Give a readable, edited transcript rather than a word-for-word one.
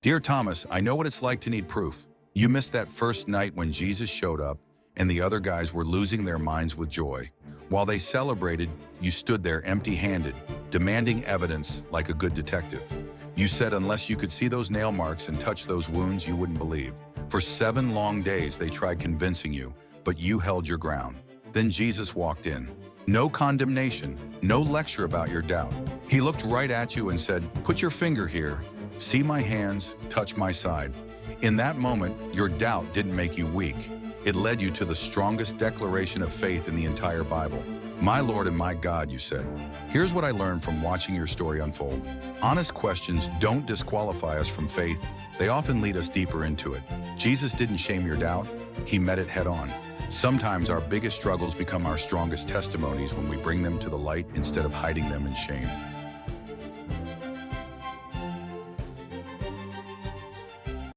Dear Thomas, I know what it's like to need proof. You missed that first night when Jesus showed up and the other guys were losing their minds with joy. While they celebrated, you stood there empty-handed, demanding evidence like a good detective. You said unless you could see those nail marks and touch those wounds, you wouldn't believe. For 7 long days, they tried convincing you, but you held your ground. Then Jesus walked in. No condemnation, no lecture about your doubt. He looked right at you and said, "Put your finger here. See my hands, touch my side." In that moment, your doubt didn't make you weak. It led you to the strongest declaration of faith in the entire Bible. "My Lord and my God," you said. Here's what I learned from watching your story unfold. Honest questions don't disqualify us from faith. They often lead us deeper into it. Jesus didn't shame your doubt. He met it head on. Sometimes our biggest struggles become our strongest testimonies when we bring them to the light instead of hiding them in shame.